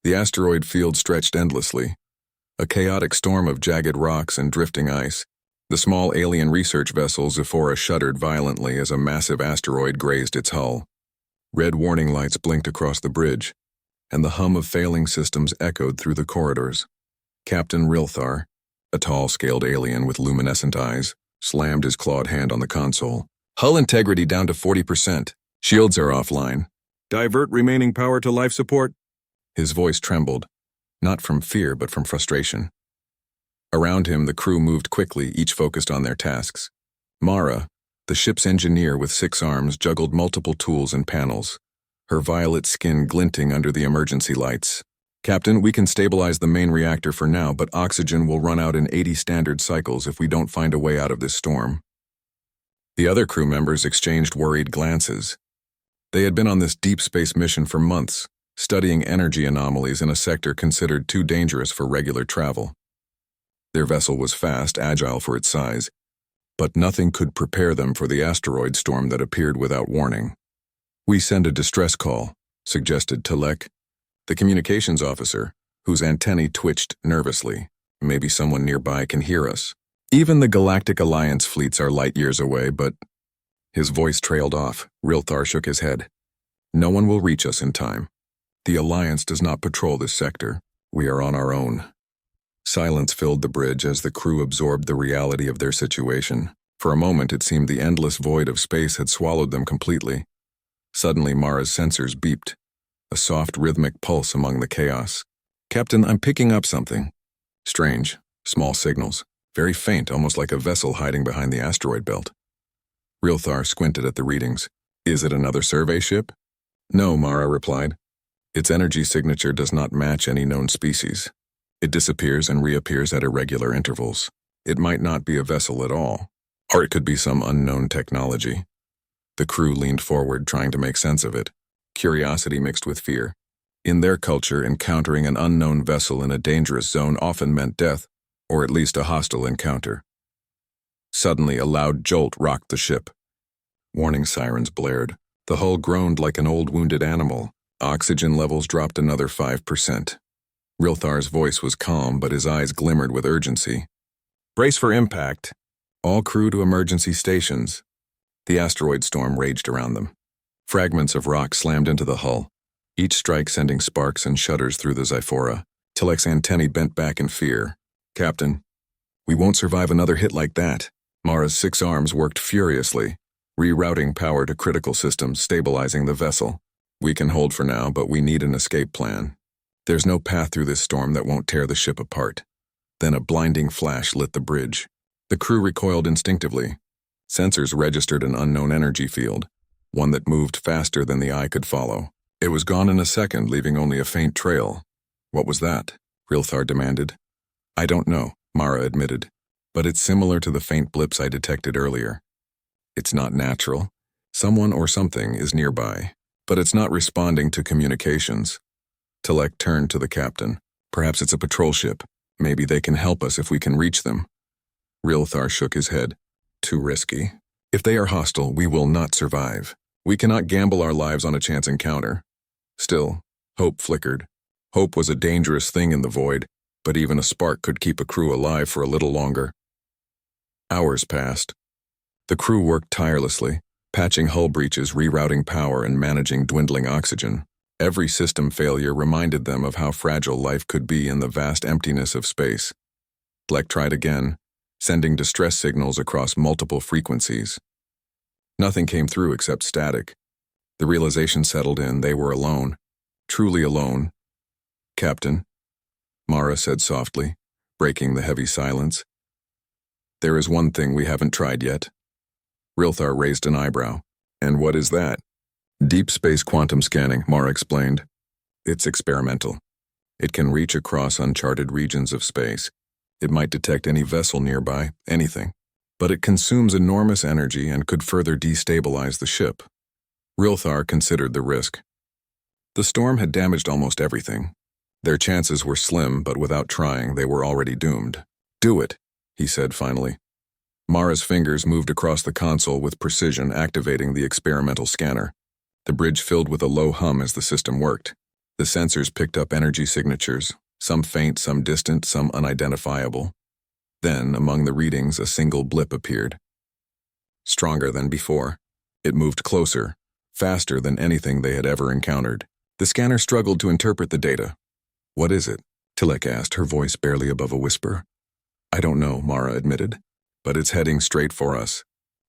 The asteroid field stretched endlessly, a chaotic storm of jagged rocks and drifting ice. The small alien research vessel Zephora shuddered violently as a massive asteroid grazed its hull. Red warning lights blinked across the bridge, and the hum of failing systems echoed through the corridors. Captain Rilthar, a tall, scaled alien with luminescent eyes, slammed his clawed hand on the console. Hull integrity down to 40%. Shields are offline. Divert remaining power to life support. His voice trembled, not from fear but from frustration. Around him, the crew moved quickly, each focused on their tasks. Mara, the ship's engineer with 6 arms, juggled multiple tools and panels, her violet skin glinting under the emergency lights. Captain, we can stabilize the main reactor for now, but oxygen will run out in 80 standard cycles if we don't find a way out of this storm. The other crew members exchanged worried glances. They had been on this deep space mission for months, studying energy anomalies in a sector considered too dangerous for regular travel. Their vessel was fast, agile for its size, but nothing could prepare them for the asteroid storm that appeared without warning. We send a distress call, suggested Telek, the communications officer, whose antennae twitched nervously. Maybe someone nearby can hear us. Even the Galactic Alliance fleets are light years away, but... His voice trailed off. Rilthar shook his head. No one will reach us in time. The Alliance does not patrol this sector. We are on our own. Silence filled the bridge as the crew absorbed the reality of their situation. For a moment, it seemed the endless void of space had swallowed them completely. Suddenly, Mara's sensors beeped, a soft, rhythmic pulse among the chaos. Captain, I'm picking up something. Strange, small signals, very faint, almost like a vessel hiding behind the asteroid belt. Rilthar squinted at the readings. Is it another survey ship? No, Mara replied. Its energy signature does not match any known species. It disappears and reappears at irregular intervals. It might not be a vessel at all, or it could be some unknown technology. The crew leaned forward, trying to make sense of it, curiosity mixed with fear. In their culture, encountering an unknown vessel in a dangerous zone often meant death, or at least a hostile encounter. Suddenly, a loud jolt rocked the ship. Warning sirens blared. The hull groaned like an old wounded animal. Oxygen levels dropped another 5%. Rilthar's voice was calm, but his eyes glimmered with urgency. Brace for impact. All crew to emergency stations. The asteroid storm raged around them. Fragments of rock slammed into the hull, each strike sending sparks and shudders through the Zephora. Tilek's antennae bent back in fear. Captain, we won't survive another hit like that. Mara's 6 arms worked furiously, rerouting power to critical systems, stabilizing the vessel. We can hold for now, but we need an escape plan. There's no path through this storm that won't tear the ship apart. Then a blinding flash lit the bridge. The crew recoiled instinctively. Sensors registered an unknown energy field, one that moved faster than the eye could follow. It was gone in a second, leaving only a faint trail. What was that? Rilthar demanded. I don't know, Mara admitted, but it's similar to the faint blips I detected earlier. It's not natural. Someone or something is nearby, but it's not responding to communications. Telek turned to the captain. Perhaps it's a patrol ship. Maybe they can help us if we can reach them. Rilthar shook his head. Too risky. If they are hostile, we will not survive. We cannot gamble our lives on a chance encounter. Still, hope flickered. Hope was a dangerous thing in the void, but even a spark could keep a crew alive for a little longer. Hours passed. The crew worked tirelessly, patching hull breaches, rerouting power, and managing dwindling oxygen. Every system failure reminded them of how fragile life could be in the vast emptiness of space. Telek tried again, sending distress signals across multiple frequencies. Nothing came through except static. The realization settled in they were alone, truly alone. Captain, Mara said softly, breaking the heavy silence. There is one thing we haven't tried yet. Rilthar raised an eyebrow. And what is that? Deep space quantum scanning, Mara explained. It's experimental. It can reach across uncharted regions of space. It might detect any vessel nearby, anything. But it consumes enormous energy and could further destabilize the ship. Rilthar considered the risk. The storm had damaged almost everything. Their chances were slim, but without trying, they were already doomed. Do it, he said finally. Mara's fingers moved across the console with precision, activating the experimental scanner. The bridge filled with a low hum as the system worked. The sensors picked up energy signatures, some faint, some distant, some unidentifiable. Then, among the readings, a single blip appeared. Stronger than before. It moved closer, faster than anything they had ever encountered. The scanner struggled to interpret the data. "What is it?" Tilek asked, her voice barely above a whisper. "I don't know," Mara admitted, "but it's heading straight for us.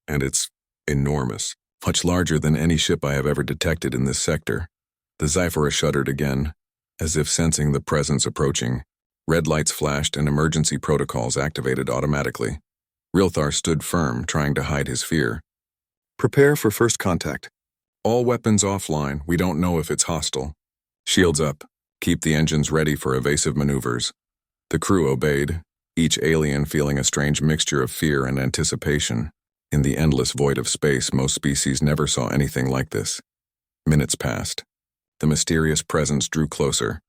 And it's enormous, much larger than any ship I have ever detected in this sector." The Scifi shuddered again, as if sensing the presence approaching. Red lights flashed and emergency protocols activated automatically. Rilthar stood firm, trying to hide his fear. "Prepare for first contact. All weapons offline, we don't know if it's hostile. Shields up. Keep the engines ready for evasive maneuvers." The crew obeyed, each alien feeling a strange mixture of fear and anticipation. In the endless void of space, most species never saw anything like this. Minutes passed. The mysterious presence drew closer,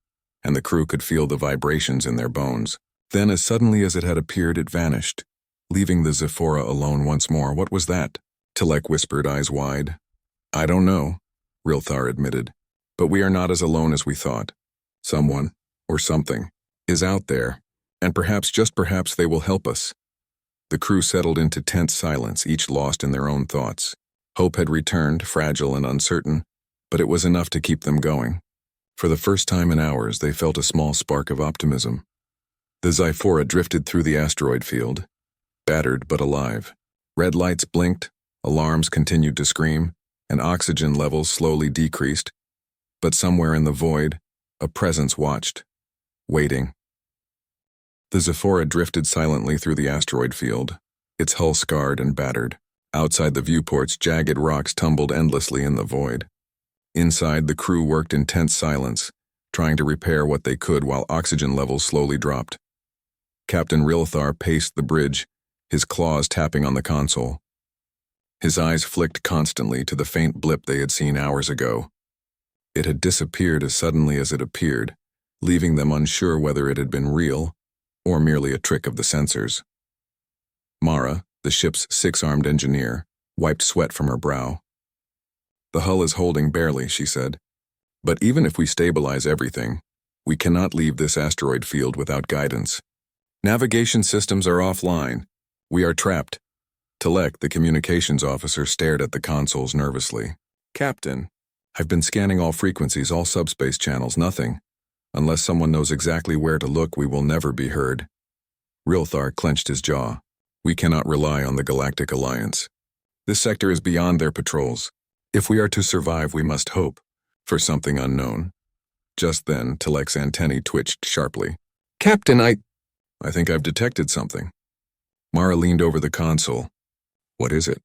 and the crew could feel the vibrations in their bones. Then, as suddenly as it had appeared, it vanished, leaving the Zephora alone once more. "What was that?" Tilek whispered, eyes wide. "I don't know," Rilthar admitted, "but we are not as alone as we thought. Someone, or something, is out there, and perhaps, just perhaps, they will help us." The crew settled into tense silence, each lost in their own thoughts. Hope had returned, fragile and uncertain, but it was enough to keep them going. For the first time in hours, they felt a small spark of optimism. The Zephora drifted through the asteroid field, battered but alive. Red lights blinked, alarms continued to scream, and oxygen levels slowly decreased. But somewhere in the void, a presence watched, waiting. The Zephora drifted silently through the asteroid field, its hull scarred and battered. Outside the viewports, jagged rocks tumbled endlessly in the void. Inside, the crew worked in tense silence, trying to repair what they could while oxygen levels slowly dropped. Captain Rilthar paced the bridge, his claws tapping on the console. His eyes flicked constantly to the faint blip they had seen hours ago. It had disappeared as suddenly as it appeared, leaving them unsure whether it had been real or merely a trick of the sensors. Mara, the ship's six-armed engineer, wiped sweat from her brow. "The hull is holding barely," she said. "But even if we stabilize everything, we cannot leave this asteroid field without guidance. Navigation systems are offline. We are trapped." Tilek, the communications officer, stared at the consoles nervously. "Captain, I've been scanning all frequencies, all subspace channels, nothing. Unless someone knows exactly where to look, we will never be heard." Rilthar clenched his jaw. "We cannot rely on the Galactic Alliance. This sector is beyond their patrols. If we are to survive, we must hope for something unknown." Just then, Tilek's antennae twitched sharply. "Captain, I think I've detected something." Mara leaned over the console. "What is it?"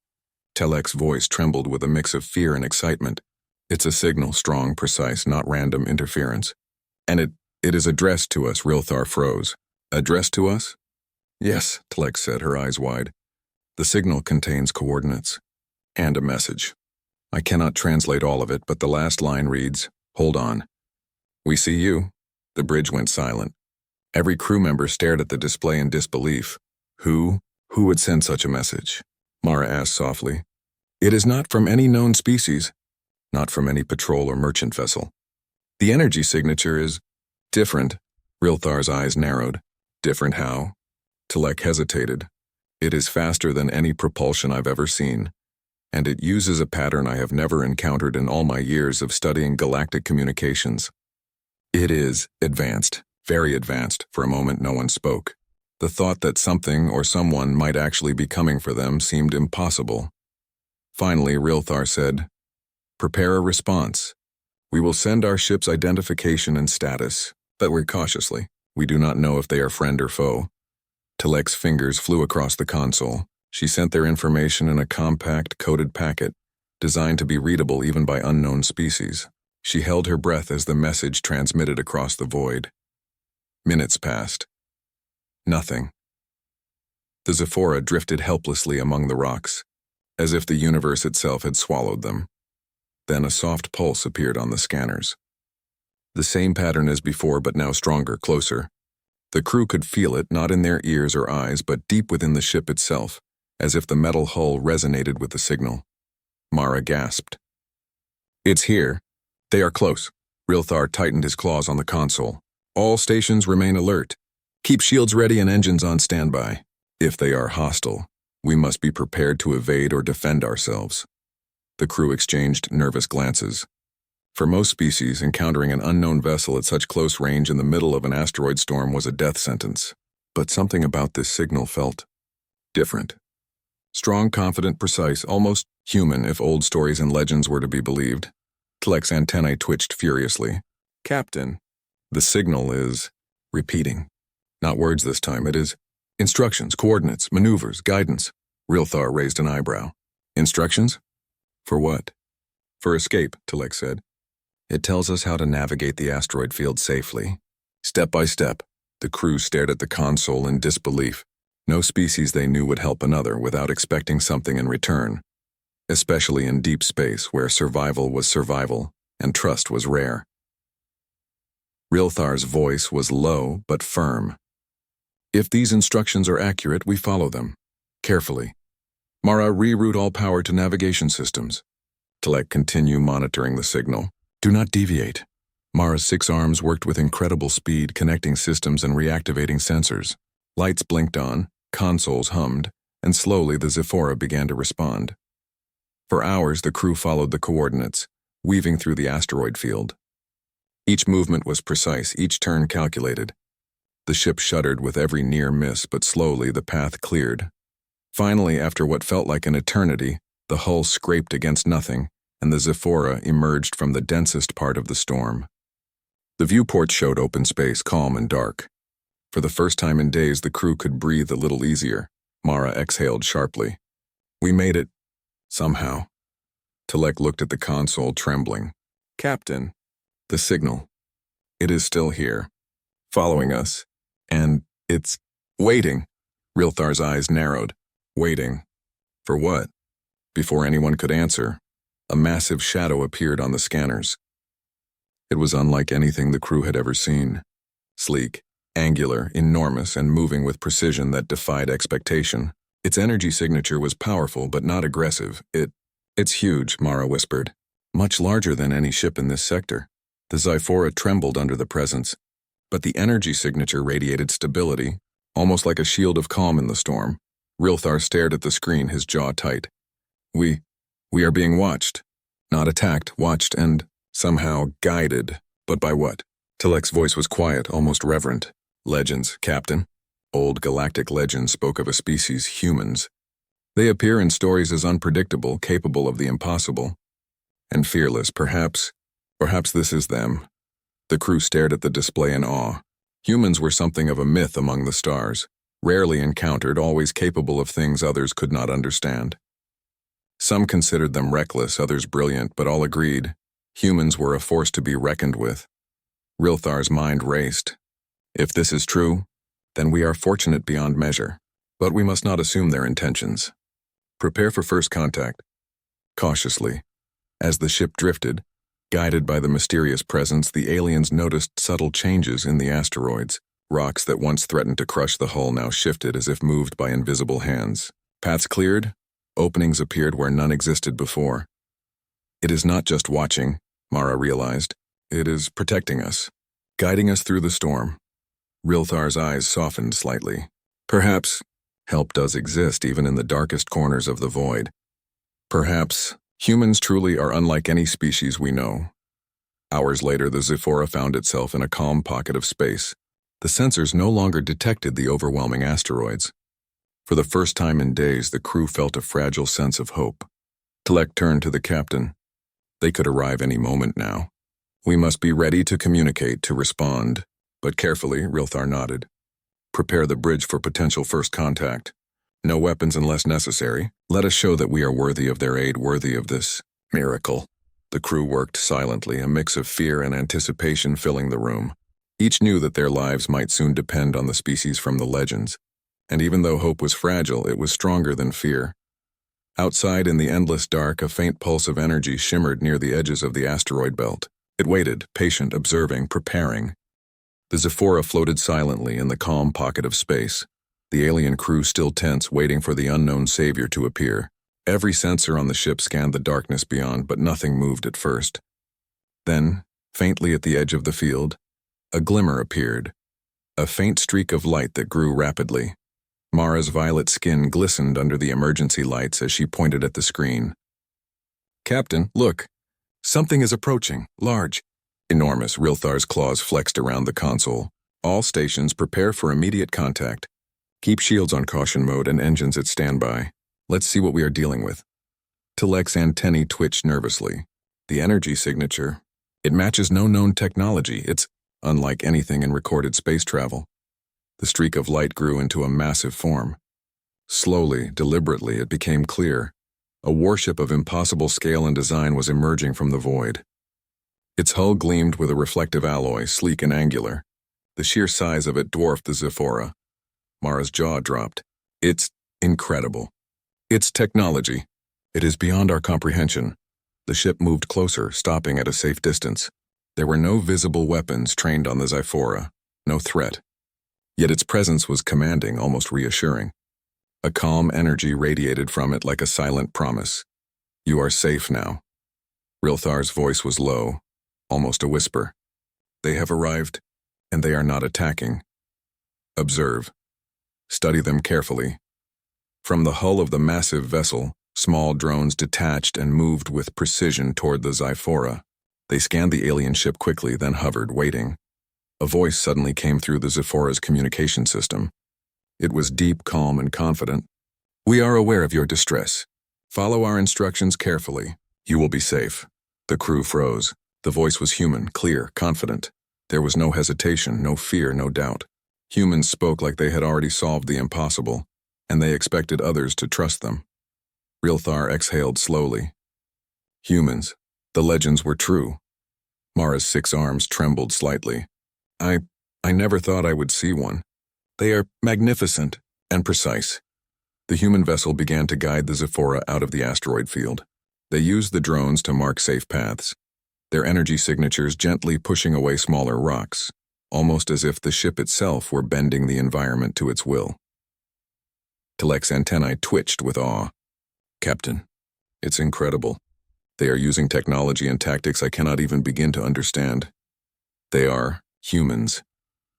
Tilek's voice trembled with a mix of fear and excitement. "It's a signal, strong, precise, not random interference. And it is addressed to us." Rilthar froze. "Addressed to us?" "Yes," Tilek said, her eyes wide. "The signal contains coordinates and a message. I cannot translate all of it, but the last line reads, 'Hold on. We see you.'" The bridge went silent. Every crew member stared at the display in disbelief. Who would send such a message?" Mara asked softly. "It is not from any known species, not from any patrol or merchant vessel. The energy signature is different." Rilthar's eyes narrowed. "Different how?" Tilek hesitated. "It is faster than any propulsion I've ever seen, and it uses a pattern I have never encountered in all my years of studying galactic communications. It is advanced, very advanced." For a moment no one spoke. The thought that something or someone might actually be coming for them seemed impossible. Finally, Rilthar said, "Prepare a response. We will send our ship's identification and status, but we're cautiously. We do not know if they are friend or foe." Tilek's fingers flew across the console. She sent their information in a compact, coded packet, designed to be readable even by unknown species. She held her breath as the message transmitted across the void. Minutes passed. Nothing. The Zephora drifted helplessly among the rocks, as if the universe itself had swallowed them. Then a soft pulse appeared on the scanners. The same pattern as before, but now stronger, closer. The crew could feel it, not in their ears or eyes, but deep within the ship itself, as if the metal hull resonated with the signal. Mara gasped. "It's here. They are close." Rilthar tightened his claws on the console. All stations remain alert. Keep shields ready and engines on standby. If they are hostile, we must be prepared to evade or defend ourselves. The crew exchanged nervous glances. For most species, encountering an unknown vessel at such close range in the middle of an asteroid storm was a death sentence. But something about this signal felt different. Strong, confident, precise, almost human if old stories and legends were to be believed. Tleck's antennae twitched furiously. Captain, the signal is repeating. Not words this time, it is instructions, coordinates, maneuvers, guidance. Rilthar raised an eyebrow. Instructions? For what? For escape, Tleck said. It tells us how to navigate the asteroid field safely. Step by step, the crew stared at the console in disbelief. No species they knew would help another without expecting something in return, especially in deep space where survival was survival and trust was rare. Rilthar's voice was low but firm. If these instructions are accurate, we follow them. Carefully. Mara, reroute all power to navigation systems. Tleck, continue monitoring the signal. Do not deviate. Mara's 6 arms worked with incredible speed, connecting systems and reactivating sensors. Lights blinked on, consoles hummed, and slowly the Zephora began to respond. For hours, the crew followed the coordinates, weaving through the asteroid field. Each movement was precise, each turn calculated. The ship shuddered with every near miss, but slowly the path cleared. Finally, after what felt like an eternity, the hull scraped against nothing, and the Zephora emerged from the densest part of the storm. The viewport showed open space, calm and dark. For the first time in days, the crew could breathe a little easier. Mara exhaled sharply. We made it. Somehow. Tleck looked at the console, trembling. Captain, the signal. It is still here, following us, and it's waiting. Rilthar's eyes narrowed. Waiting. For what? Before anyone could answer, a massive shadow appeared on the scanners. It was unlike anything the crew had ever seen. Sleek, angular, enormous, and moving with precision that defied expectation. Its energy signature was powerful but not aggressive. It's huge, Mara whispered. Much larger than any ship in this sector. The Zephora trembled under the presence, but the energy signature radiated stability, almost like a shield of calm in the storm. Rilthar stared at the screen, his jaw tight. We are being watched. Not attacked, watched, and somehow guided. But by what? Tleck's voice was quiet, almost reverent. Legends, Captain. Old galactic legends spoke of a species, humans. They appear in stories as unpredictable, capable of the impossible. And fearless, perhaps this is them. The crew stared at the display in awe. Humans were something of a myth among the stars. Rarely encountered, always capable of things others could not understand. Some considered them reckless, others brilliant, but all agreed humans were a force to be reckoned with. Rilthar's mind raced. If this is true, then we are fortunate beyond measure, but we must not assume their intentions. Prepare for first contact. Cautiously. As the ship drifted, guided by the mysterious presence, the aliens noticed subtle changes in the asteroids. Rocks that once threatened to crush the hull now shifted as if moved by invisible hands. Paths cleared, openings appeared where none existed before. It is not just watching, Mara realized. It is protecting us, guiding us through the storm. Rilthar's eyes softened slightly. Perhaps help does exist even in the darkest corners of the void. Perhaps humans truly are unlike any species we know. Hours later, the Zephora found itself in a calm pocket of space. The sensors no longer detected the overwhelming asteroids. For the first time in days, the crew felt a fragile sense of hope. Tleck turned to the captain. They could arrive any moment now. We must be ready to communicate, to respond. But carefully, Rilthar nodded. Prepare the bridge for potential first contact. No weapons unless necessary. Let us show that we are worthy of their aid, worthy of this miracle. The crew worked silently, a mix of fear and anticipation filling the room. Each knew that their lives might soon depend on the species from the legends. And even though hope was fragile, it was stronger than fear. Outside in the endless dark, a faint pulse of energy shimmered near the edges of the asteroid belt. It waited, patient, observing, preparing. The Zephora floated silently in the calm pocket of space, the alien crew still tense, waiting for the unknown savior to appear. Every sensor on the ship scanned the darkness beyond, but nothing moved at first. Then, Faintly at the edge of the field, a glimmer appeared, a faint streak of light that grew rapidly. Mara's violet skin glistened under the emergency lights as she pointed at the screen. "Captain, look. Something is approaching, large." Enormous. Rilthar's claws flexed around the console. "All stations prepare for immediate contact. Keep shields on caution mode and engines at standby. Let's see what we are dealing with." Tilek's antennae twitched nervously. The energy signature. It matches no known technology. It's unlike anything in recorded space travel. The streak of light grew into a massive form. Slowly, deliberately, it became clear. A warship of impossible scale and design was emerging from the void. Its hull gleamed with a reflective alloy, sleek and angular. The sheer size of it dwarfed the Zephora. Mara's jaw dropped. "It's incredible. It's technology. It is beyond our comprehension." The ship moved closer, stopping at a safe distance. There were no visible weapons trained on the Zephora, no threat. Yet its presence was commanding, almost reassuring. A calm energy radiated from it like a silent promise. "You are safe now." Rilthar's voice was low, almost a whisper. "They have arrived, and they are not attacking. Observe. Study them carefully." From the hull of the massive vessel, small drones detached and moved with precision toward the Zephora. They scanned the alien ship quickly, then hovered, waiting. A voice suddenly came through the Zephora's communication system. It was deep, calm, and confident. "We are aware of your distress. Follow our instructions carefully. You will be safe." The crew froze. The voice was human, clear, confident. There was no hesitation, no fear, no doubt. Humans spoke like they had already solved the impossible, and they expected others to trust them. Rilthar exhaled slowly. Humans. The legends were true. Mara's 6 arms trembled slightly. I never thought I would see one. They are magnificent and precise." The human vessel began to guide the Zephora out of the asteroid field. They used the drones to mark safe paths, their energy signatures gently pushing away smaller rocks, almost as if the ship itself were bending the environment to its will. Tilek's antennae twitched with awe. "Captain, it's incredible. They are using technology and tactics I cannot even begin to understand. They are humans."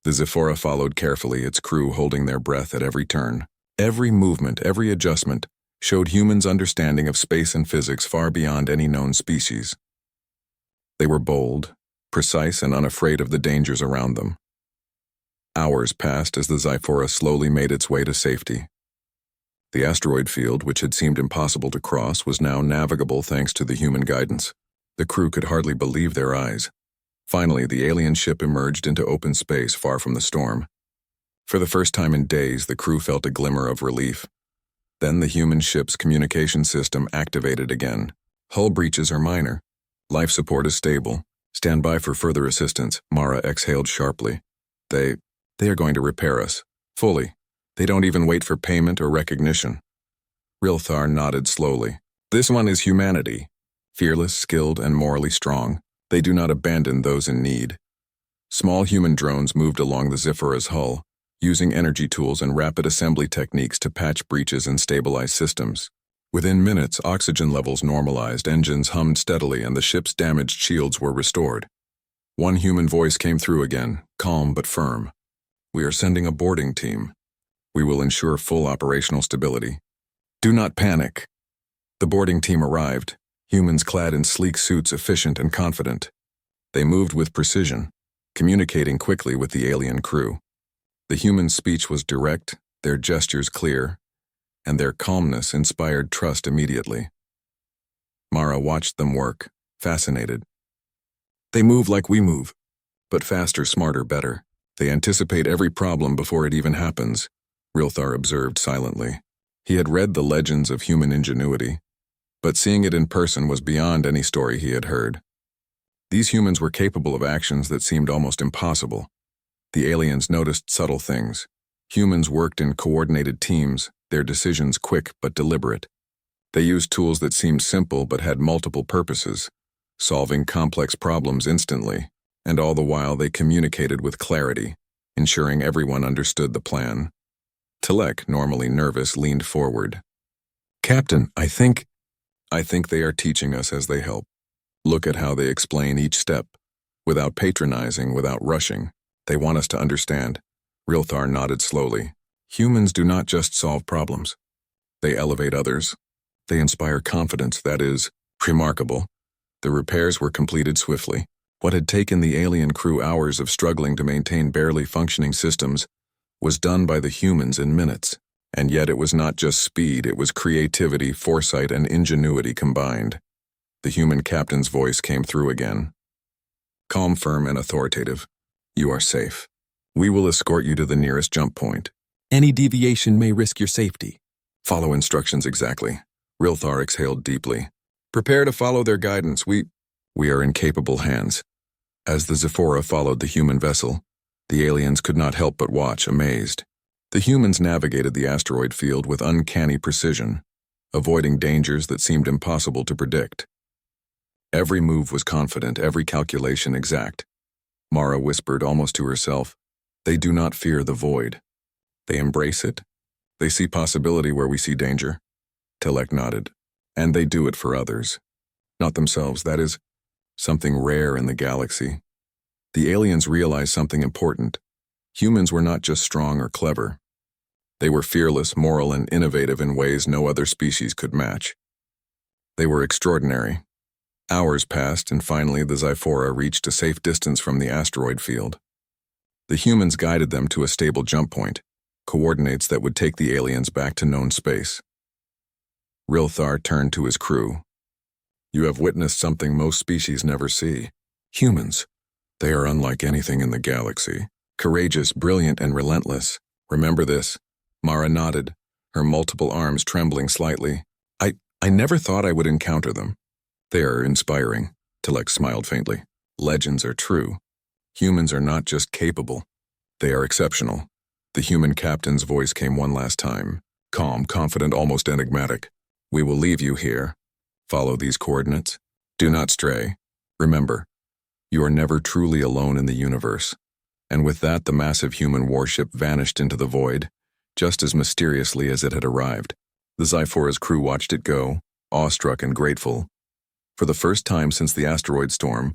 The Zephora followed carefully, its crew holding their breath at every turn. Every movement, every adjustment, showed humans' understanding of space and physics far beyond any known species. They were bold, precise, and unafraid of the dangers around them. Hours passed as the Zephora slowly made its way to safety. The asteroid field, which had seemed impossible to cross, was now navigable thanks to the human guidance. The crew could hardly believe their eyes. Finally, the alien ship emerged into open space far from the storm. For the first time in days, the crew felt a glimmer of relief. Then the human ship's communication system activated again. "Hull breaches are minor. Life support is stable. Stand by for further assistance." Mara exhaled sharply. They are going to repair us. Fully. They don't even wait for payment or recognition." Rilthar nodded slowly. "This one is humanity. Fearless, skilled, and morally strong. They do not abandon those in need." Small human drones moved along the Zephora's hull, using energy tools and rapid assembly techniques to patch breaches and stabilize systems. Within minutes, oxygen levels normalized, engines hummed steadily, and the ship's damaged shields were restored. One human voice came through again, calm but firm. "We are sending a boarding team. We will ensure full operational stability. Do not panic." The boarding team arrived, humans clad in sleek suits, efficient and confident. They moved with precision, communicating quickly with the alien crew. The human speech was direct, their gestures clear, and their calmness inspired trust immediately. Mara watched them work, fascinated. "They move like we move, but faster, smarter, better. They anticipate every problem before it even happens," Rilthar observed silently. He had read the legends of human ingenuity, but seeing it in person was beyond any story he had heard. These humans were capable of actions that seemed almost impossible. The aliens noticed subtle things. Humans worked in coordinated teams, their decisions quick but deliberate. They used tools that seemed simple but had multiple purposes, solving complex problems instantly, and all the while they communicated with clarity, ensuring everyone understood the plan. Tilek, normally nervous, leaned forward. "Captain, I think they are teaching us as they help. Look at how they explain each step, Without patronizing, without rushing. They want us to understand. Rilthar nodded slowly. Humans do not just solve problems. They elevate others. They inspire confidence, that is, remarkable. The repairs were completed swiftly. What had taken the alien crew hours of struggling to maintain barely functioning systems was done by the humans in minutes. And yet it was not just speed, it was creativity, foresight, and ingenuity combined. The human captain's voice came through again. Calm, firm, and authoritative. You are safe. We will escort you to the nearest jump point. Any deviation may risk your safety. Follow instructions exactly. Rilthar exhaled deeply. Prepare to follow their guidance. We are in capable hands. As the Zephora followed the human vessel, the aliens could not help but watch, amazed. The humans navigated the asteroid field with uncanny precision, avoiding dangers that seemed impossible to predict. Every move was confident, every calculation exact. Mara whispered almost to herself, "They do not fear the void. They embrace it. They see possibility where we see danger." Telek nodded. "And they do it for others. Not themselves, that is something rare in the galaxy." The aliens realized something important. Humans were not just strong or clever. They were fearless, moral, and innovative in ways no other species could match. They were extraordinary. Hours passed, and finally the Zephora reached a safe distance from the asteroid field. The humans guided them to a stable jump point, coordinates that would take the aliens back to known space. Rilthar turned to his crew. "You have witnessed something most species never see. Humans. They are unlike anything in the galaxy. Courageous, brilliant, and relentless. Remember this?" Mara nodded, her multiple arms trembling slightly. I never thought I would encounter them. They are inspiring." Telek smiled faintly. "Legends are true. Humans are not just capable. They are exceptional." The human captain's voice came one last time, calm, confident, almost enigmatic. "We will leave you here. Follow these coordinates. Do not stray. Remember, you are never truly alone in the universe." And with that, the massive human warship vanished into the void, just as mysteriously as it had arrived. The Zephora's crew watched it go, awestruck and grateful. For the first time since the asteroid storm,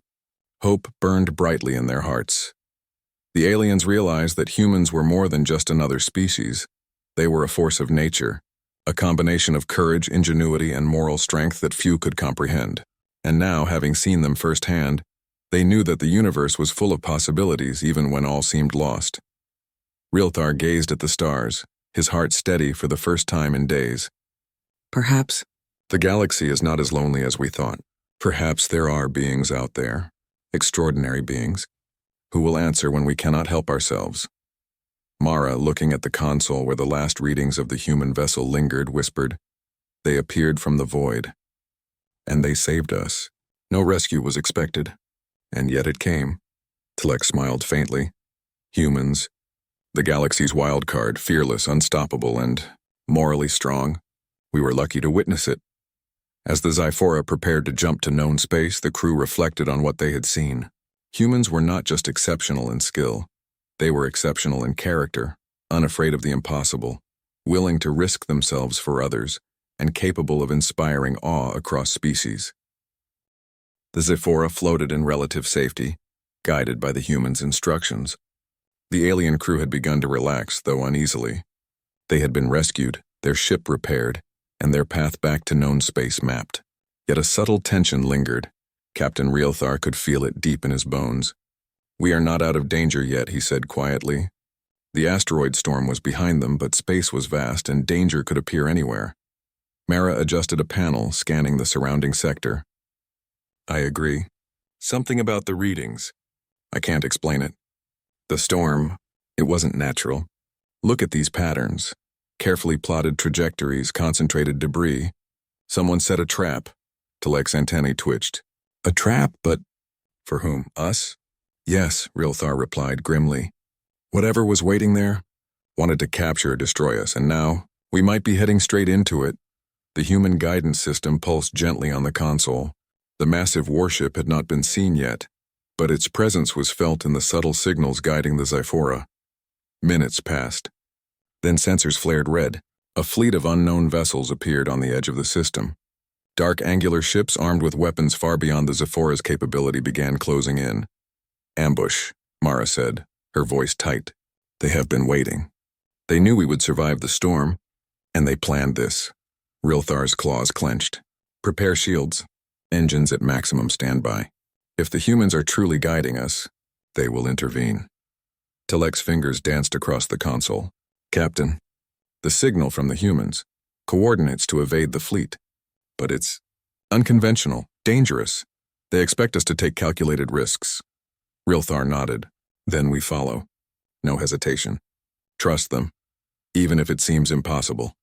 hope burned brightly in their hearts. The aliens realized that humans were more than just another species. They were a force of nature, a combination of courage, ingenuity, and moral strength that few could comprehend. And now, having seen them firsthand, they knew that the universe was full of possibilities even when all seemed lost. Rilthar gazed at the stars, his heart steady for the first time in days. "Perhaps the galaxy is not as lonely as we thought. Perhaps there are beings out there, extraordinary beings, who will answer when we cannot help ourselves." Mara, looking at the console where the last readings of the human vessel lingered, whispered, "They appeared from the void. And they saved us. No rescue was expected. And yet it came." Telek smiled faintly. "Humans, the galaxy's wild card, fearless, unstoppable, and morally strong. We were lucky to witness it." As the Zephora prepared to jump to known space, the crew reflected on what they had seen. Humans were not just exceptional in skill. They were exceptional in character, unafraid of the impossible, willing to risk themselves for others, and capable of inspiring awe across species. The Zephora floated in relative safety, guided by the humans' instructions. The alien crew had begun to relax, though uneasily. They had been rescued, their ship repaired, and their path back to known space mapped. Yet a subtle tension lingered. Captain Rilthar could feel it deep in his bones. "We are not out of danger yet," he said quietly. The asteroid storm was behind them, but space was vast and danger could appear anywhere. Mara adjusted a panel, scanning the surrounding sector. "I agree. Something about the readings. I can't explain it. The storm, it wasn't natural. Look at these patterns. Carefully plotted trajectories, concentrated debris. Someone set a trap." Telek's antennae twitched. "A trap, but for whom? Us?" "Yes," Rilthar replied grimly. "Whatever was waiting there wanted to capture or destroy us, and now we might be heading straight into it." The human guidance system pulsed gently on the console. The massive warship had not been seen yet, but its presence was felt in the subtle signals guiding the Zephora. Minutes passed. Then sensors flared red. A fleet of unknown vessels appeared on the edge of the system. Dark angular ships armed with weapons far beyond the Zephora's capability began closing in. Ambush, Mara said, her voice tight. They have been waiting. They knew we would survive the storm, and they planned this. Rilthar's claws clenched. Prepare shields. Engines at maximum standby. If the humans are truly guiding us, they will intervene. Telek's fingers danced across the console. Captain, the signal from the humans. Coordinates to evade the fleet. But it's unconventional, dangerous. They expect us to take calculated risks. Rilthar nodded. Then we follow. No hesitation. Trust them, even if it seems impossible.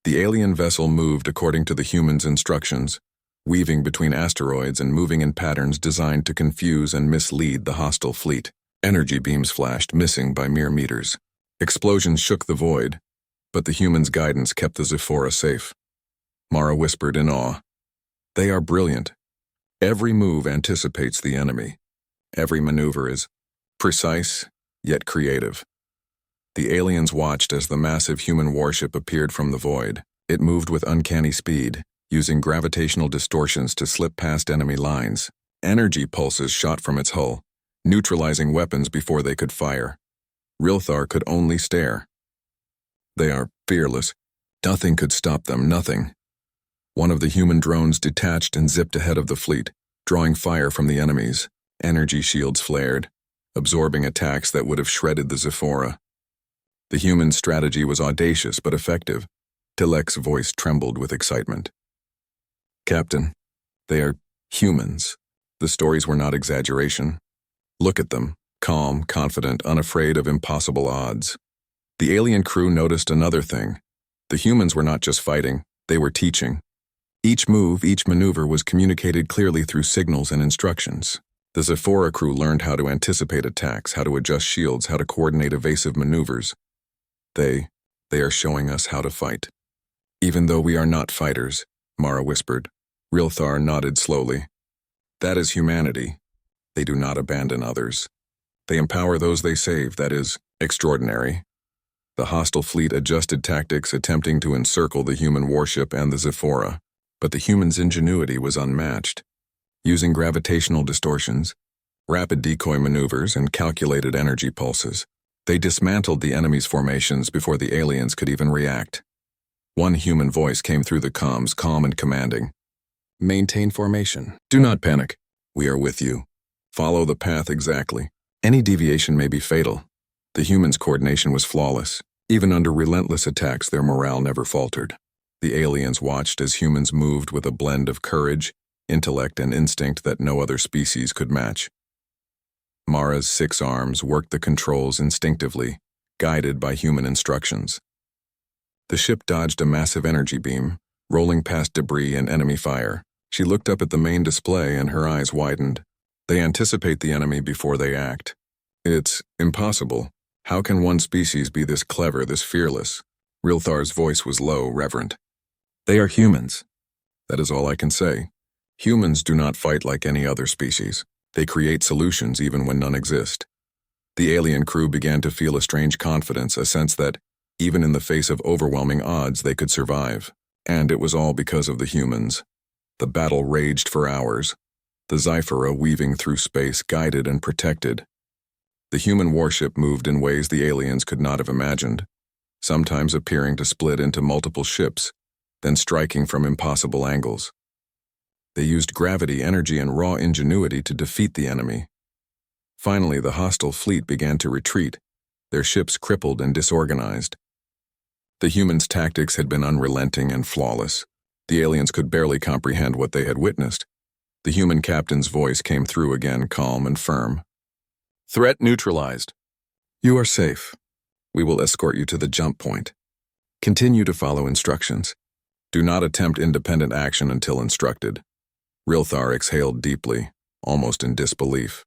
The alien vessel moved according to the humans' instructions, weaving between asteroids and moving in patterns designed to confuse and mislead the hostile fleet. Energy beams flashed, missing by mere meters. Explosions shook the void, but the humans' guidance kept the Zephora safe. Mara whispered in awe. They are brilliant. Every move anticipates the enemy. Every maneuver is precise, yet creative. The aliens watched as the massive human warship appeared from the void. It moved with uncanny speed, using gravitational distortions to slip past enemy lines. Energy pulses shot from its hull, neutralizing weapons before they could fire. Rilthar could only stare. They are fearless. Nothing could stop them, nothing. One of the human drones detached and zipped ahead of the fleet, drawing fire from the enemies. Energy shields flared, absorbing attacks that would have shredded the Zephora. The human strategy was audacious but effective. Telek's voice trembled with excitement. Captain, they are humans. The stories were not exaggeration. Look at them, calm, confident, unafraid of impossible odds. The alien crew noticed another thing. The humans were not just fighting, they were teaching. Each move, each maneuver was communicated clearly through signals and instructions. The Zephora crew learned how to anticipate attacks, how to adjust shields, how to coordinate evasive maneuvers. They are showing us how to fight. Even though we are not fighters, Mara whispered. Rilthar nodded slowly. That is humanity. They do not abandon others. They empower those they save, that is extraordinary. The hostile fleet adjusted tactics, attempting to encircle the human warship and the Zephora, but the humans' ingenuity was unmatched. Using gravitational distortions, rapid decoy maneuvers, and calculated energy pulses, they dismantled the enemy's formations before the aliens could even react. One human voice came through the comms, calm and commanding. Maintain formation. Do not panic. We are with you. Follow the path exactly. Any deviation may be fatal. The humans' coordination was flawless. Even under relentless attacks, their morale never faltered. The aliens watched as humans moved with a blend of courage, intellect, and instinct that no other species could match. Mara's 6 arms worked the controls instinctively, guided by human instructions. The ship dodged a massive energy beam, rolling past debris and enemy fire. She looked up at the main display and her eyes widened. They anticipate the enemy before they act. It's impossible. How can one species be this clever, this fearless? Rilthar's voice was low, reverent. They are humans. That is all I can say. Humans do not fight like any other species. They create solutions even when none exist. The alien crew began to feel a strange confidence, a sense that, even in the face of overwhelming odds, they could survive. And it was all because of the humans. The battle raged for hours, the Zephora weaving through space, guided and protected. The human warship moved in ways the aliens could not have imagined, sometimes appearing to split into multiple ships, then striking from impossible angles. They used gravity, energy, and raw ingenuity to defeat the enemy. Finally, the hostile fleet began to retreat, their ships crippled and disorganized. The humans' tactics had been unrelenting and flawless. The aliens could barely comprehend what they had witnessed. The human captain's voice came through again, calm and firm. Threat neutralized. You are safe. We will escort you to the jump point. Continue to follow instructions. Do not attempt independent action until instructed. Rilthar exhaled deeply, almost in disbelief.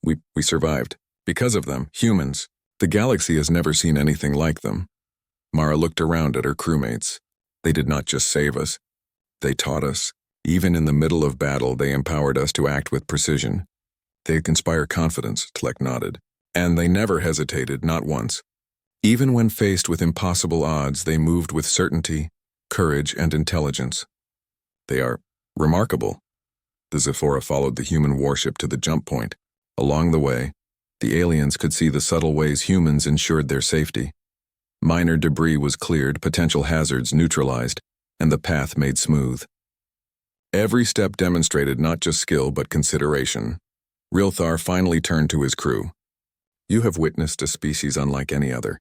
We survived. Because of them, humans. The galaxy has never seen anything like them. Mara looked around at her crewmates. They did not just save us. They taught us. Even in the middle of battle, they empowered us to act with precision. They inspire confidence, Telek nodded. And they never hesitated, not once. Even when faced with impossible odds, they moved with certainty, courage, and intelligence. They are remarkable. The Zephora followed the human warship to the jump point. Along the way, the aliens could see the subtle ways humans ensured their safety. Minor debris was cleared, potential hazards neutralized, and the path made smooth. Every step demonstrated not just skill but consideration. Rilthar finally turned to his crew. You have witnessed a species unlike any other.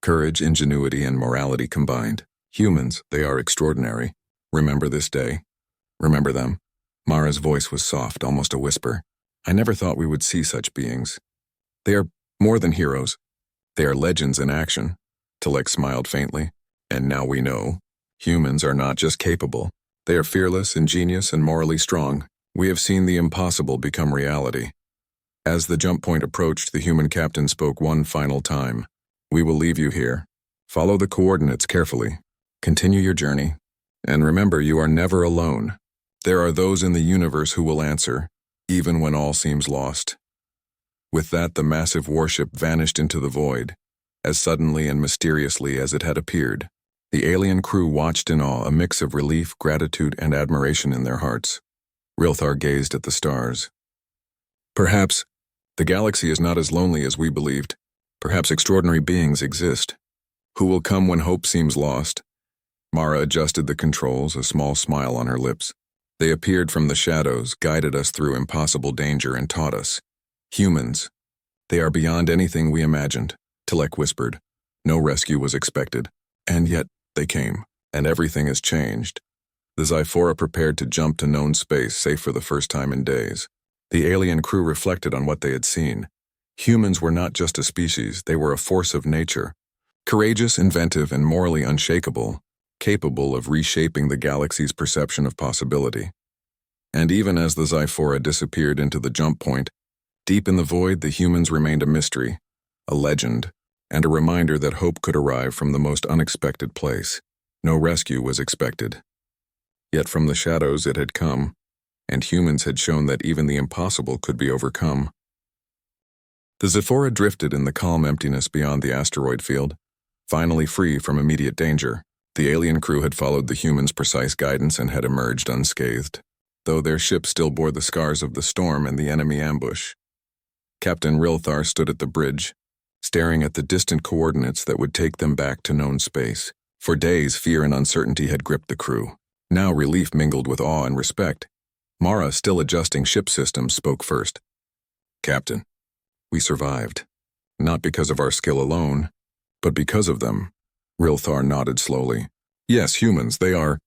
Courage, ingenuity, and morality combined. Humans, they are extraordinary. Remember this day. Remember them. Mara's voice was soft, almost a whisper. I never thought we would see such beings. They are more than heroes. They are legends in action. Telek smiled faintly. And now we know. Humans are not just capable. They are fearless, ingenious, and morally strong. We have seen the impossible become reality. As the jump point approached, the human captain spoke one final time. We will leave you here. Follow the coordinates carefully. Continue your journey. And remember, you are never alone. There are those in the universe who will answer, even when all seems lost. With that, the massive warship vanished into the void, as suddenly and mysteriously as it had appeared. The alien crew watched in awe, a mix of relief, gratitude, and admiration in their hearts. Rilthar gazed at the stars. Perhaps the galaxy is not as lonely as we believed. Perhaps extraordinary beings exist. Who will come when hope seems lost? Mara adjusted the controls, a small smile on her lips. They appeared from the shadows, guided us through impossible danger, and taught us. Humans. They are beyond anything we imagined, Telek whispered. No rescue was expected. And yet, they came. And everything has changed. The Xiphora prepared to jump to known space, safe for the first time in days. The alien crew reflected on what they had seen. Humans were not just a species, they were a force of nature. Courageous, inventive, and morally unshakable, capable of reshaping the galaxy's perception of possibility. And even as the Xiphora disappeared into the jump point, deep in the void the humans remained a mystery, a legend, and a reminder that hope could arrive from the most unexpected place. No rescue was expected. Yet from the shadows it had come, and humans had shown that even the impossible could be overcome. The Xiphora drifted in the calm emptiness beyond the asteroid field, finally free from immediate danger. The alien crew had followed the humans' precise guidance and had emerged unscathed, though their ship still bore the scars of the storm and the enemy ambush. Captain Rilthar stood at the bridge, staring at the distant coordinates that would take them back to known space. For days, fear and uncertainty had gripped the crew. Now relief mingled with awe and respect. Mara, still adjusting ship systems, spoke first. Captain, we survived. Not because of our skill alone, but because of them. Rilthar nodded slowly. Yes, humans, they are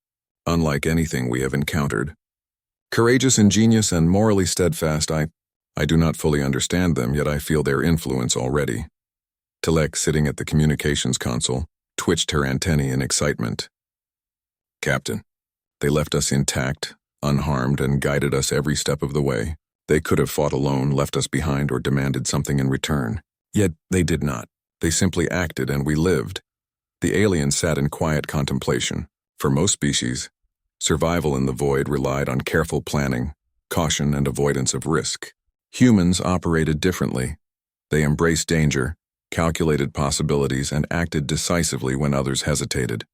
unlike anything we have encountered. Courageous, ingenious, and morally steadfast, I do not fully understand them, yet I feel their influence already. Telek, sitting at the communications console, twitched her antennae in excitement. Captain, they left us intact, unharmed, and guided us every step of the way. They could have fought alone, left us behind, or demanded something in return. Yet they did not. They simply acted, and we lived. The aliens sat in quiet contemplation. For most species, survival in the void relied on careful planning, caution, and avoidance of risk. Humans operated differently. They embraced danger, calculated possibilities, and acted decisively when others hesitated.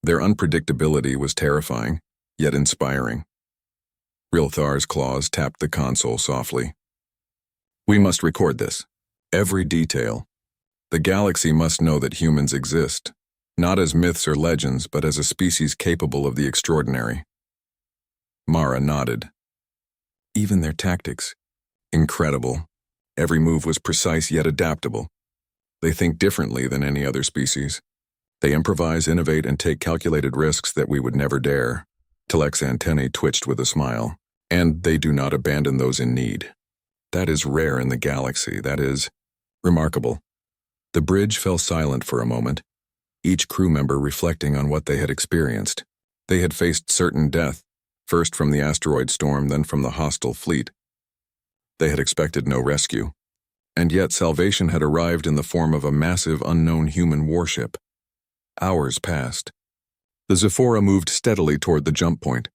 Their unpredictability was terrifying, yet inspiring. Rilthar's claws tapped the console softly. We must record this. Every detail. The galaxy must know that humans exist, not as myths or legends, but as a species capable of the extraordinary. Mara nodded. Even their tactics. Incredible. Every move was precise yet adaptable. They think differently than any other species. They improvise, innovate, and take calculated risks that we would never dare. Telek's antennae twitched with a smile. And they do not abandon those in need. That is rare in the galaxy. That is remarkable. The bridge fell silent for a moment, each crew member reflecting on what they had experienced. They had faced certain death, first from the asteroid storm, then from the hostile fleet. They had expected no rescue. And yet salvation had arrived in the form of a massive unknown human warship. Hours passed. The Xiphora moved steadily toward the jump point.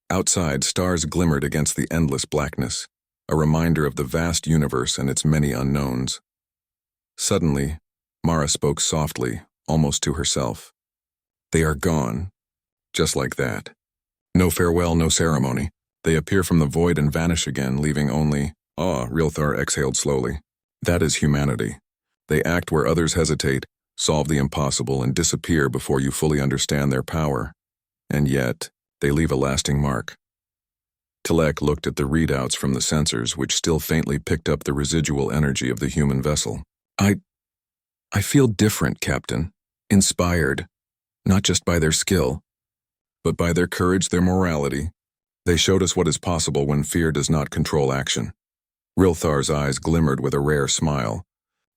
Outside, stars glimmered against the endless blackness, a reminder of the vast universe and its many unknowns. Suddenly, Mara spoke softly, almost to herself. They are gone. Just like that. No farewell, no ceremony. They appear from the void and vanish again, leaving only Rilthar exhaled slowly. That is humanity. They act where others hesitate, solve the impossible, and disappear before you fully understand their power. And yet, they leave a lasting mark. Tilek looked at the readouts from the sensors, which still faintly picked up the residual energy of the human vessel. I feel different, Captain. Inspired. Not just by their skill, but by their courage, their morality. They showed us what is possible when fear does not control action. Rilthar's eyes glimmered with a rare smile.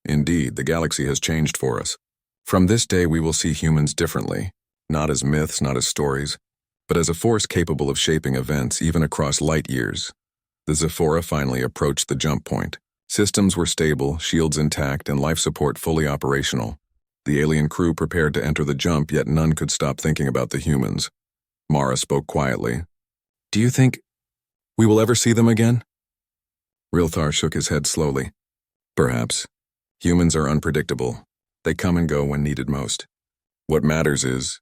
Indeed, the galaxy has changed for us. From this day we will see humans differently, not as myths, not as stories, but as a force capable of shaping events even across light years. The Zephora finally approached the jump point. Systems were stable, shields intact, and life support fully operational. The alien crew prepared to enter the jump, yet none could stop thinking about the humans. Mara spoke quietly. Do you think we will ever see them again? Rilthar shook his head slowly. Perhaps. Humans are unpredictable. They come and go when needed most. What matters is,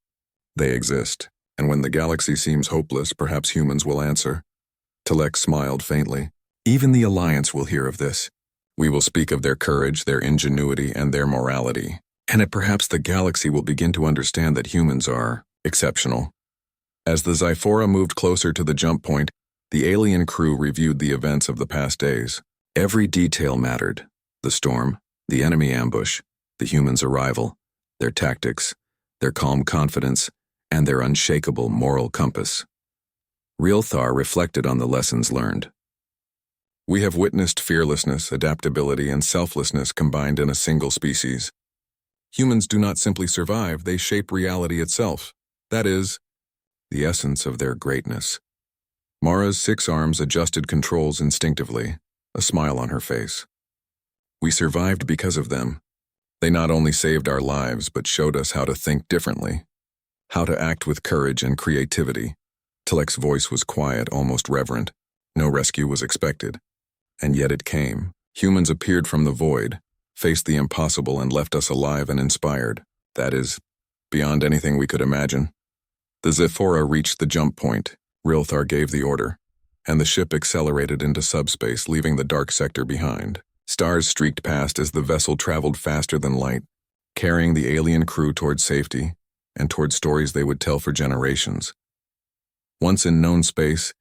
they exist, and when the galaxy seems hopeless, perhaps humans will answer. Tilek smiled faintly. Even the Alliance will hear of this. We will speak of their courage, their ingenuity, and their morality. And perhaps the galaxy will begin to understand that humans are exceptional. As the Zephora moved closer to the jump point, the alien crew reviewed the events of the past days. Every detail mattered. The storm, the enemy ambush, the humans' arrival, their tactics, their calm confidence, and their unshakable moral compass. Rilthar reflected on the lessons learned. We have witnessed fearlessness, adaptability, and selflessness combined in a single species. Humans do not simply survive, they shape reality itself. That is, the essence of their greatness. Mara's 6 arms adjusted controls instinctively, a smile on her face. We survived because of them. They not only saved our lives, but showed us how to think differently, how to act with courage and creativity. Tilek's voice was quiet, almost reverent. No rescue was expected. And yet it came. Humans appeared from the void, faced the impossible, and left us alive and inspired. That is, beyond anything we could imagine. The Zephora reached the jump point. Rilthar gave the order, and the ship accelerated into subspace, leaving the dark sector behind. Stars streaked past as the vessel traveled faster than light, carrying the alien crew toward safety and toward stories they would tell for generations. Once in known space,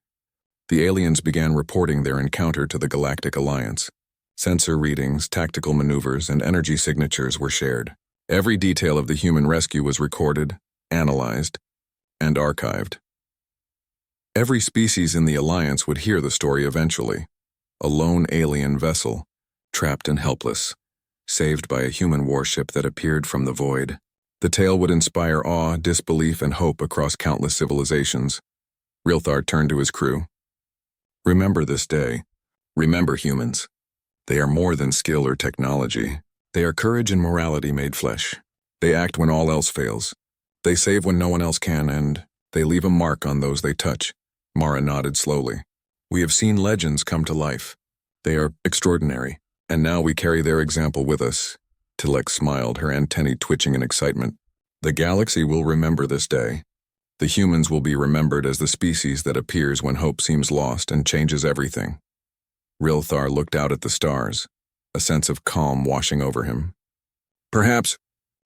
the aliens began reporting their encounter to the Galactic Alliance. Sensor readings, tactical maneuvers, and energy signatures were shared. Every detail of the human rescue was recorded, analyzed, and archived. Every species in the Alliance would hear the story eventually. A lone alien vessel, trapped and helpless, saved by a human warship that appeared from the void. The tale would inspire awe, disbelief, and hope across countless civilizations. Rilthar turned to his crew. Remember this day. Remember humans. They are more than skill or technology. They are courage and morality made flesh. They act when all else fails. They save when no one else can, and they leave a mark on those they touch. Mara nodded slowly. We have seen legends come to life. They are extraordinary, and now we carry their example with us. Tilek smiled, her antennae twitching in excitement. The galaxy will remember this day. The humans will be remembered as the species that appears when hope seems lost and changes everything. Rilthar looked out at the stars, a sense of calm washing over him. Perhaps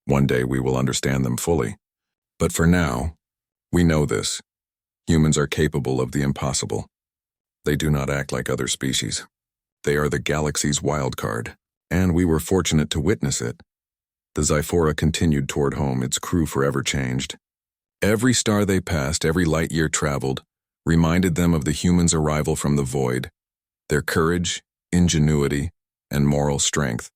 one day we will understand them fully. But for now, we know this. Humans are capable of the impossible. They do not act like other species. They are the galaxy's wild card, and we were fortunate to witness it. The Zephora continued toward home, its crew forever changed. Every star they passed, every light year traveled, reminded them of the humans' arrival from the void, their courage, ingenuity, and moral strength.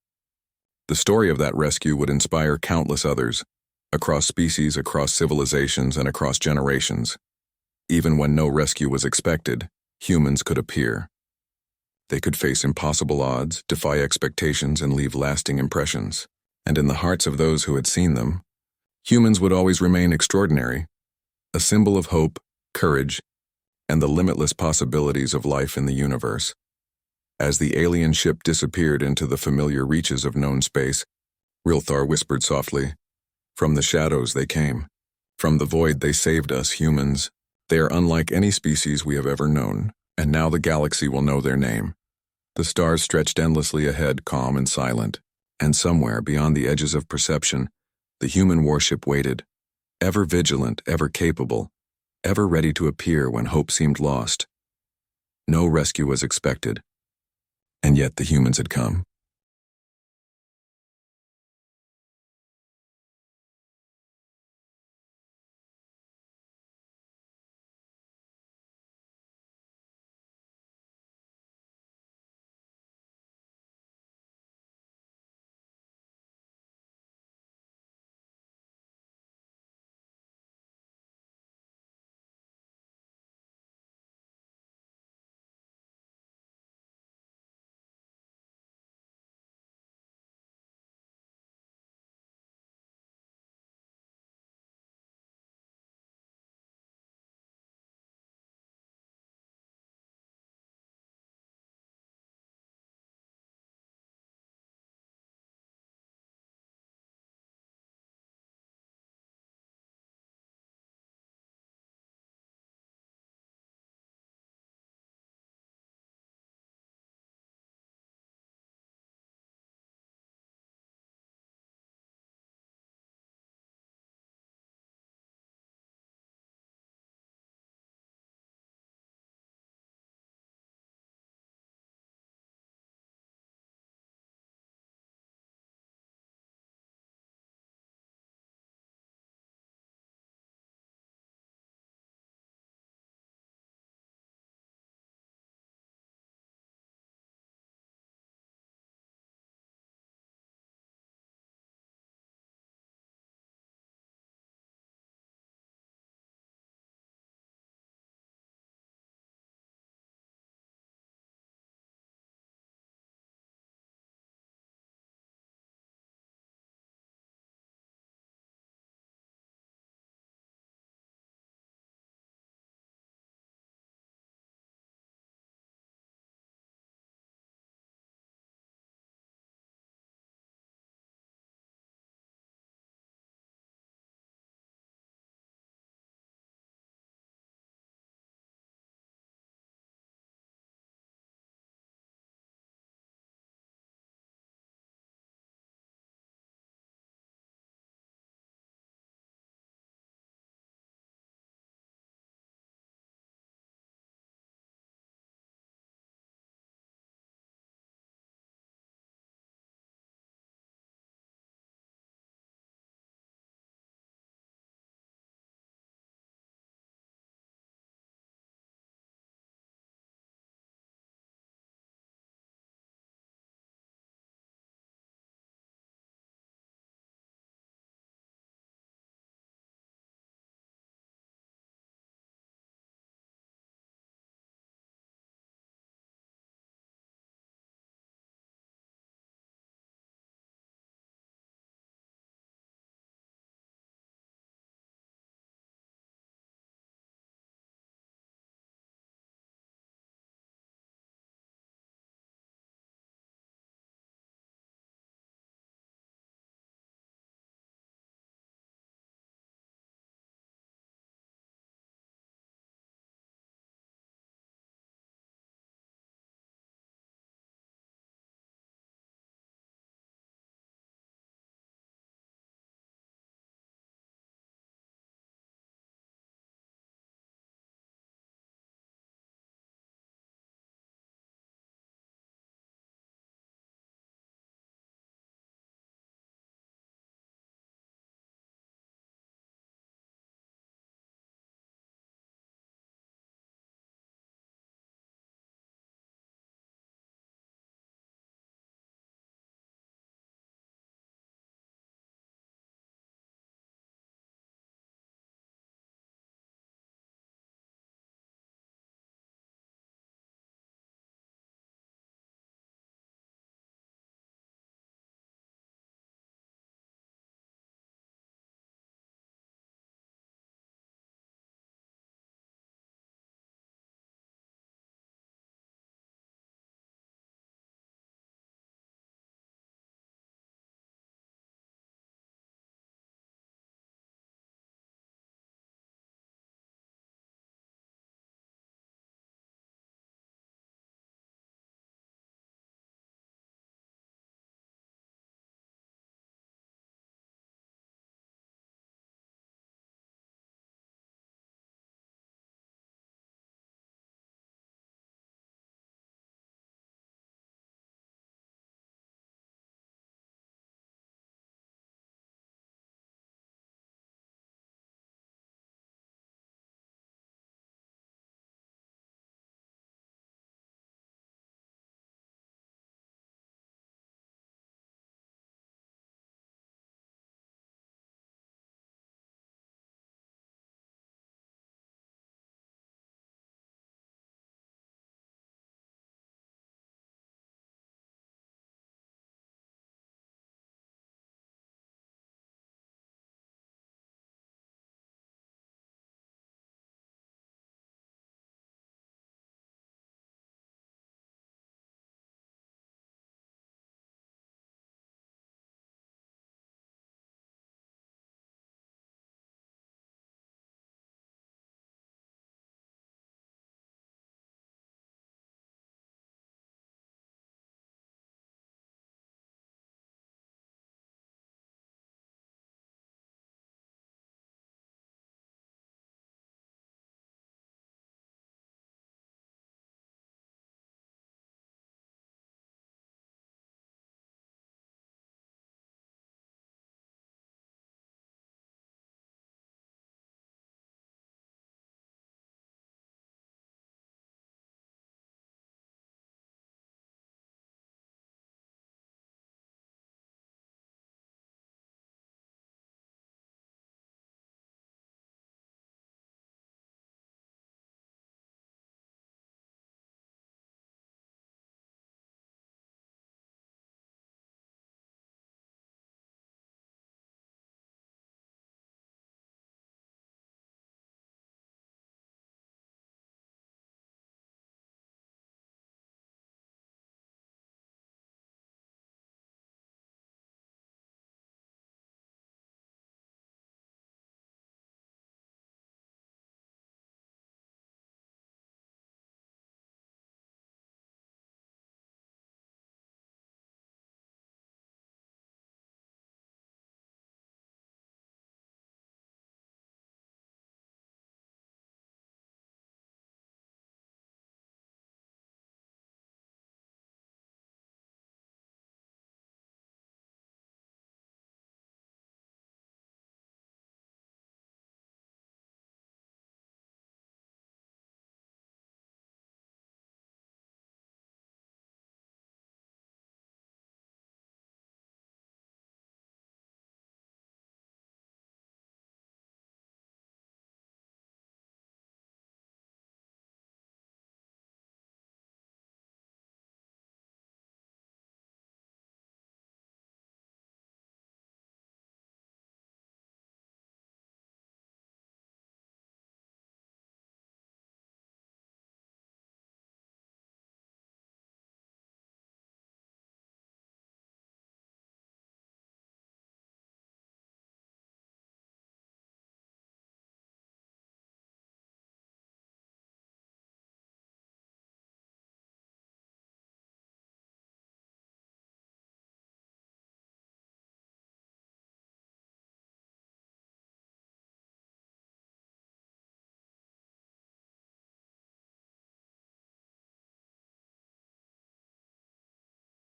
The story of that rescue would inspire countless others, across species, across civilizations, and across generations. Even when no rescue was expected, humans could appear. They could face impossible odds, defy expectations, and leave lasting impressions. And in the hearts of those who had seen them, humans would always remain extraordinary, a symbol of hope, courage, and the limitless possibilities of life in the universe. As the alien ship disappeared into the familiar reaches of known space, Rilthar whispered softly, "From the shadows they came. From the void they saved us, humans. They are unlike any species we have ever known, and now the galaxy will know their name. The stars stretched endlessly ahead, calm and silent, and somewhere beyond the edges of perception, the human warship waited, ever vigilant, ever capable, ever ready to appear when hope seemed lost. No rescue was expected, and yet the humans had come.